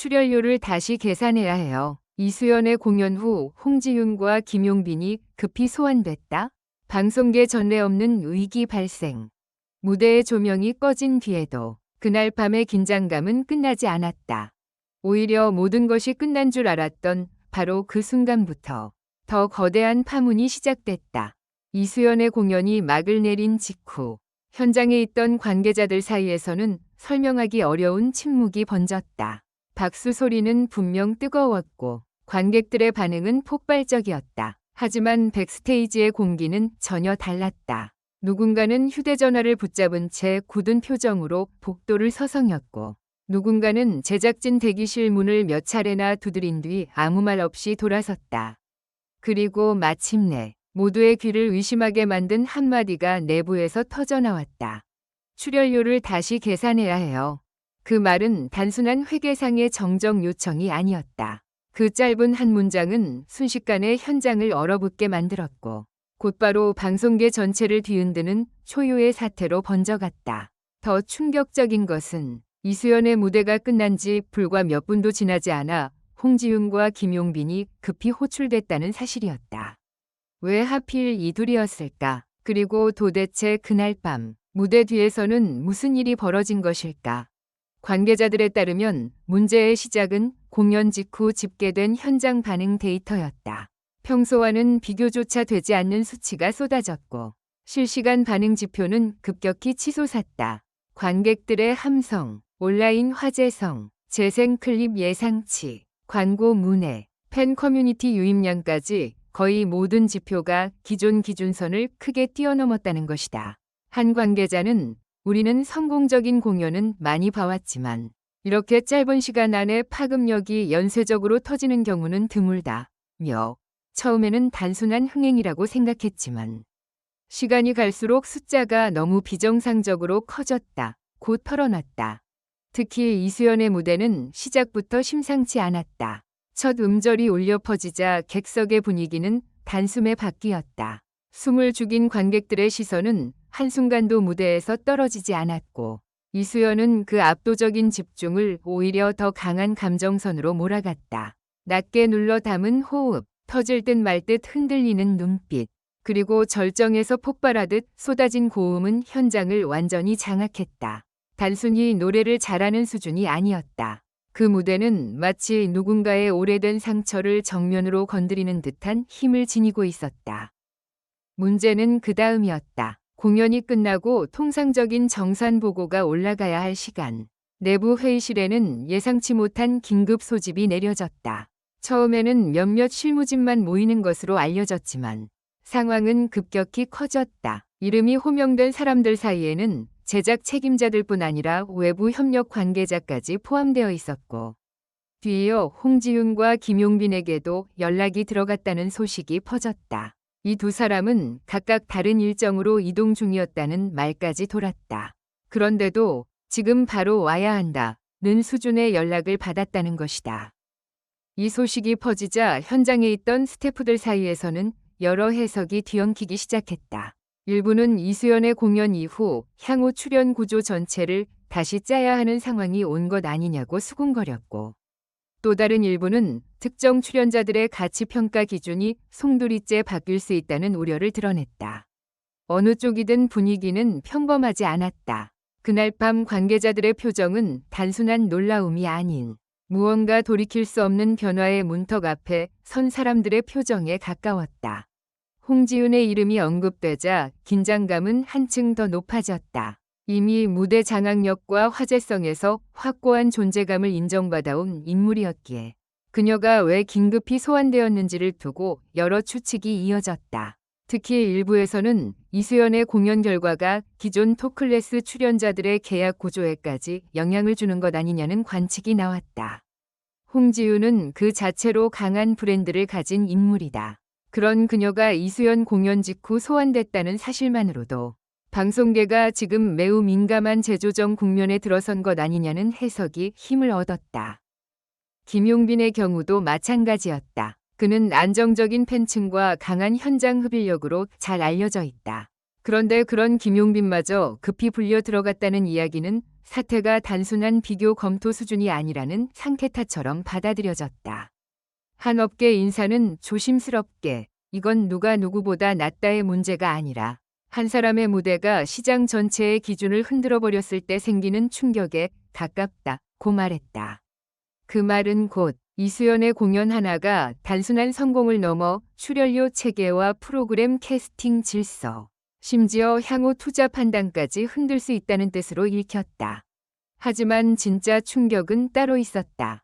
출연료를 다시 계산해야 해요. 이수연의 공연 후 홍지윤과 김용빈이 급히 소환됐다. 방송계 전례 없는 위기 발생. 무대의 조명이 꺼진 뒤에도 그날 밤의 긴장감은 끝나지 않았다. 오히려 모든 것이 끝난 줄 알았던 바로 그 순간부터 더 거대한 파문이 시작됐다. 이수연의 공연이 막을 내린 직후 현장에 있던 관계자들 사이에서는 설명하기 어려운 침묵이 번졌다. 박수 소리는 분명 뜨거웠고 관객들의 반응은 폭발적이었다. 하지만 백스테이지의 공기는 전혀 달랐다. 누군가는 휴대전화를 붙잡은 채 굳은 표정으로 복도를 서성였고 누군가는 제작진 대기실 문을 몇 차례나 두드린 뒤 아무 말 없이 돌아섰다. 그리고 마침내 모두의 귀를 의심하게 만든 한마디가 내부에서 터져나왔다. 출연료를 다시 계산해야 해요. 그 말은 단순한 회계상의 정정 요청이 아니었다. 그 짧은 한 문장은 순식간에 현장을 얼어붙게 만들었고 곧바로 방송계 전체를 뒤흔드는 초유의 사태로 번져갔다. 더 충격적인 것은 이수연의 무대가 끝난 지 불과 몇 분도 지나지 않아 홍지윤과 김용빈이 급히 호출됐다는 사실이었다. 왜 하필 이 둘이었을까? 그리고 도대체 그날 밤 무대 뒤에서는 무슨 일이 벌어진 것일까? 관계자들에 따르면 문제의 시작은 공연 직후 집계된 현장 반응 데이터였다. 평소와는 비교조차 되지 않는 수치가 쏟아졌고 실시간 반응 지표는 급격히 치솟았다. 관객들의 함성, 온라인 화제성, 재생 클립 예상치, 광고 문의, 팬 커뮤니티 유입량까지 거의 모든 지표가 기존 기준선을 크게 뛰어넘었다는 것이다. 한 관계자는 우리는 성공적인 공연은 많이 봐왔지만 이렇게 짧은 시간 안에 파급력이 연쇄적으로 터지는 경우는 드물다며 처음에는 단순한 흥행이라고 생각했지만 시간이 갈수록 숫자가 너무 비정상적으로 커졌다. 곧 털어놨다. 특히 이수연의 무대는 시작부터 심상치 않았다. 첫 음절이 울려 퍼지자 객석의 분위기는 단숨에 바뀌었다. 숨을 죽인 관객들의 시선은 한순간도 무대에서 떨어지지 않았고 이수연은 그 압도적인 집중을 오히려 더 강한 감정선으로 몰아갔다. 낮게 눌러 담은 호흡, 터질 듯 말 듯 흔들리는 눈빛, 그리고 절정에서 폭발하듯 쏟아진 고음은 현장을 완전히 장악했다. 단순히 노래를 잘하는 수준이 아니었다. 그 무대는 마치 누군가의 오래된 상처를 정면으로 건드리는 듯한 힘을 지니고 있었다. 문제는 그 다음이었다. 공연이 끝나고 통상적인 정산 보고가 올라가야 할 시간. 내부 회의실에는 예상치 못한 긴급 소집이 내려졌다. 처음에는 몇몇 실무진만 모이는 것으로 알려졌지만 상황은 급격히 커졌다. 이름이 호명된 사람들 사이에는 제작 책임자들뿐 아니라 외부 협력 관계자까지 포함되어 있었고 뒤이어 홍지윤과 김용빈에게도 연락이 들어갔다는 소식이 퍼졌다. 이 두 사람은 각각 다른 일정으로 이동 중이었다는 말까지 돌았다. 그런데도 지금 바로 와야 한다는 수준의 연락을 받았다는 것이다. 이 소식이 퍼지자 현장에 있던 스태프들 사이에서는 여러 해석이 뒤엉키기 시작했다. 일부는 이수연의 공연 이후 향후 출연 구조 전체를 다시 짜야 하는 상황이 온 것 아니냐고 수군거렸고 또 다른 일부는 특정 출연자들의 가치 평가 기준이 송두리째 바뀔 수 있다는 우려를 드러냈다. 어느 쪽이든 분위기는 평범하지 않았다. 그날 밤 관계자들의 표정은 단순한 놀라움이 아닌 무언가 돌이킬 수 없는 변화의 문턱 앞에 선 사람들의 표정에 가까웠다. 홍지윤의 이름이 언급되자 긴장감은 한층 더 높아졌다. 이미 무대 장악력과 화제성에서 확고한 존재감을 인정받아온 인물이었기에 그녀가 왜 긴급히 소환되었는지를 두고 여러 추측이 이어졌다. 특히 일부에서는 이수연의 공연 결과가 기존 토클래스 출연자들의 계약 구조에까지 영향을 주는 것 아니냐는 관측이 나왔다. 홍지윤은 그 자체로 강한 브랜드를 가진 인물이다. 그런 그녀가 이수연 공연 직후 소환됐다는 사실만으로도 방송계가 지금 매우 민감한 재조정 국면에 들어선 것 아니냐는 해석이 힘을 얻었다. 김용빈의 경우도 마찬가지였다. 그는 안정적인 팬층과 강한 현장 흡입력으로 잘 알려져 있다. 그런데 그런 김용빈마저 급히 불려 들어갔다는 이야기는 사태가 단순한 비교 검토 수준이 아니라는 상케타처럼 받아들여졌다. 한 업계 인사는 조심스럽게 이건 누가 누구보다 낫다의 문제가 아니라 한 사람의 무대가 시장 전체의 기준을 흔들어 버렸을 때 생기는 충격에 가깝다고 말했다. 그 말은 곧 이수연의 공연 하나가 단순한 성공을 넘어 출연료 체계와 프로그램 캐스팅 질서, 심지어 향후 투자 판단까지 흔들 수 있다는 뜻으로 읽혔다. 하지만 진짜 충격은 따로 있었다.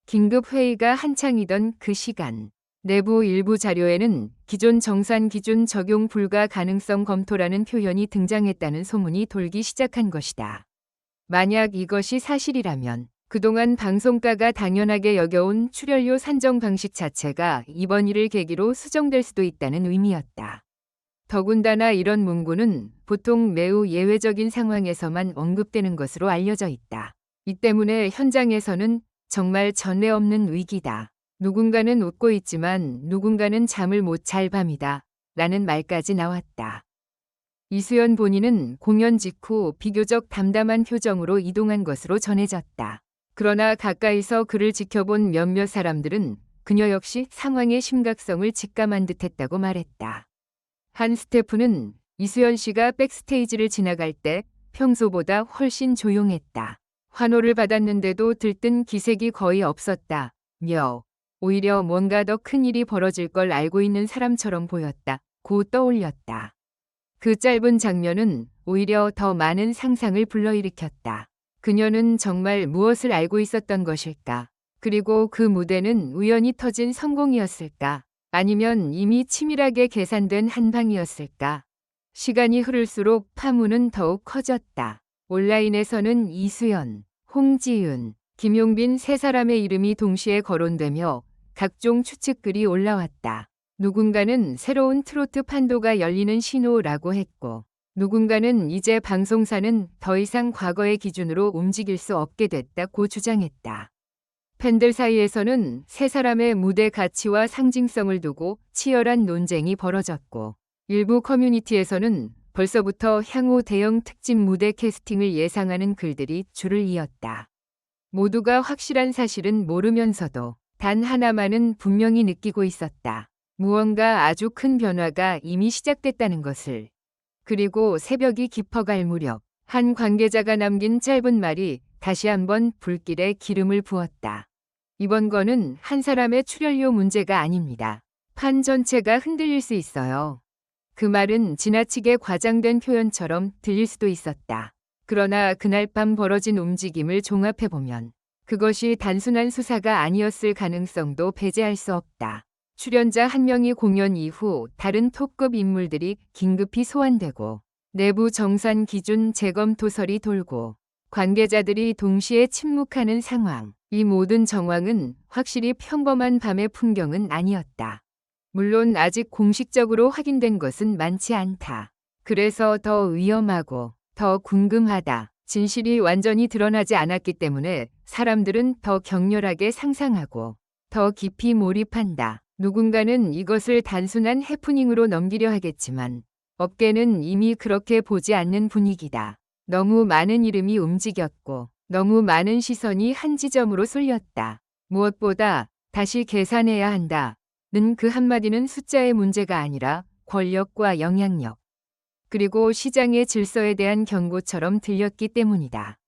긴급 회의가 한창이던 그 시간, 내부 일부 자료에는 기존 정산 기준 적용 불가 가능성 검토라는 표현이 등장했다는 소문이 돌기 시작한 것이다. 만약 이것이 사실이라면 그동안 방송가가 당연하게 여겨온 출연료 산정 방식 자체가 이번 일을 계기로 수정될 수도 있다는 의미였다. 더군다나 이런 문구는 보통 매우 예외적인 상황에서만 언급되는 것으로 알려져 있다. 이 때문에 현장에서는 정말 전례 없는 위기다. 누군가는 웃고 있지만 누군가는 잠을 못 잘 밤이다. 라는 말까지 나왔다. 이수연 본인은 공연 직후 비교적 담담한 표정으로 이동한 것으로 전해졌다. 그러나 가까이서 그를 지켜본 몇몇 사람들은 그녀 역시 상황의 심각성을 직감한 듯했다고 말했다. 한 스태프는 이수연 씨가 백스테이지를 지나갈 때 평소보다 훨씬 조용했다. 환호를 받았는데도 들뜬 기색이 거의 없었다며 오히려 뭔가 더 큰 일이 벌어질 걸 알고 있는 사람처럼 보였다고 떠올렸다. 그 짧은 장면은 오히려 더 많은 상상을 불러일으켰다. 그녀는 정말 무엇을 알고 있었던 것일까? 그리고 그 무대는 우연히 터진 성공이었을까? 아니면 이미 치밀하게 계산된 한방이었을까? 시간이 흐를수록 파문은 더욱 커졌다. 온라인에서는 이수연, 홍지윤, 김용빈 세 사람의 이름이 동시에 거론되며 각종 추측글이 올라왔다. 누군가는 새로운 트로트 판도가 열리는 신호라고 했고, 누군가는 이제 방송사는 더 이상 과거의 기준으로 움직일 수 없게 됐다고 주장했다. 팬들 사이에서는 세 사람의 무대 가치와 상징성을 두고 치열한 논쟁이 벌어졌고, 일부 커뮤니티에서는 벌써부터 향후 대형 특집 무대 캐스팅을 예상하는 글들이 줄을 이었다. 모두가 확실한 사실은 모르면서도 단 하나만은 분명히 느끼고 있었다. 무언가 아주 큰 변화가 이미 시작됐다는 것을. 그리고 새벽이 깊어갈 무렵 한 관계자가 남긴 짧은 말이 다시 한번 불길에 기름을 부었다. 이번 거는 한 사람의 출연료 문제가 아닙니다. 판 전체가 흔들릴 수 있어요. 그 말은 지나치게 과장된 표현처럼 들릴 수도 있었다. 그러나 그날 밤 벌어진 움직임을 종합해보면 그것이 단순한 수사가 아니었을 가능성도 배제할 수 없다. 출연자 한 명이 공연 이후 다른 톱급 인물들이 긴급히 소환되고 내부 정산 기준 재검토설이 돌고 관계자들이 동시에 침묵하는 상황. 이 모든 정황은 확실히 평범한 밤의 풍경은 아니었다. 물론 아직 공식적으로 확인된 것은 많지 않다. 그래서 더 위험하고 더 궁금하다. 진실이 완전히 드러나지 않았기 때문에 사람들은 더 격렬하게 상상하고 더 깊이 몰입한다. 누군가는 이것을 단순한 해프닝으로 넘기려 하겠지만 업계는 이미 그렇게 보지 않는 분위기다. 너무 많은 이름이 움직였고 너무 많은 시선이 한 지점으로 쏠렸다. 무엇보다 다시 계산해야 한다. 는 그 한마디는 숫자의 문제가 아니라 권력과 영향력, 그리고 시장의 질서에 대한 경고처럼 들렸기 때문이다.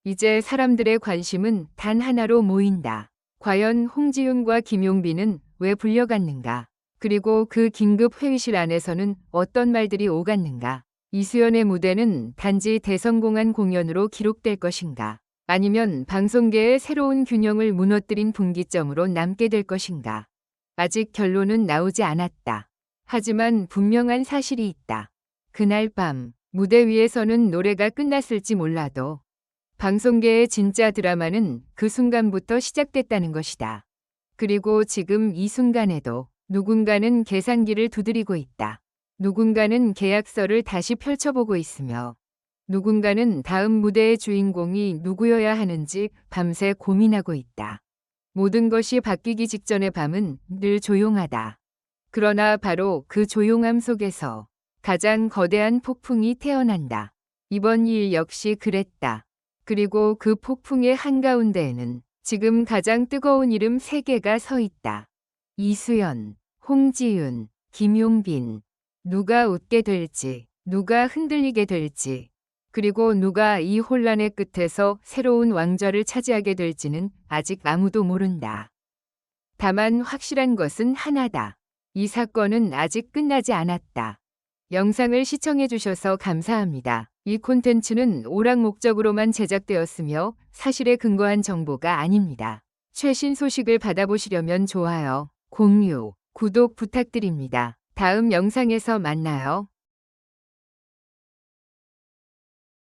이제 사람들의 관심은 단 하나로 모인다. 과연 홍지윤과 김용빈은 왜 불려갔는가? 그리고 그 긴급 회의실 안에서는 어떤 말들이 오갔는가? 이수연의 무대는 단지 대성공한 공연으로 기록될 것인가? 아니면 방송계의 새로운 균형을 무너뜨린 분기점으로 남게 될 것인가? 아직 결론은 나오지 않았다. 하지만 분명한 사실이 있다. 그날 밤 무대 위에서는 노래가 끝났을지 몰라도 방송계의 진짜 드라마는 그 순간부터 시작됐다는 것이다. 그리고 지금 이 순간에도 누군가는 계산기를 두드리고 있다. 누군가는 계약서를 다시 펼쳐보고 있으며 누군가는 다음 무대의 주인공이 누구여야 하는지 밤새 고민하고 있다. 모든 것이 바뀌기 직전의 밤은 늘 조용하다. 그러나 바로 그 조용함 속에서 가장 거대한 폭풍이 태어난다. 이번 일 역시 그랬다. 그리고 그 폭풍의 한가운데에는 지금 가장 뜨거운 이름 3개가 서 있다. 이수연, 홍지윤, 김용빈. 누가 웃게 될지, 누가 흔들리게 될지, 그리고 누가 이 혼란의 끝에서 새로운 왕좌를 차지하게 될지는 아직 아무도 모른다. 다만 확실한 것은 하나다. 이 사건은 아직 끝나지 않았다. 영상을 시청해주셔서 감사합니다. 이 콘텐츠는 오락 목적으로만 제작되었으며 사실에 근거한 정보가 아닙니다. 최신 소식을 받아보시려면 좋아요, 공유, 구독 부탁드립니다. 다음 영상에서 만나요.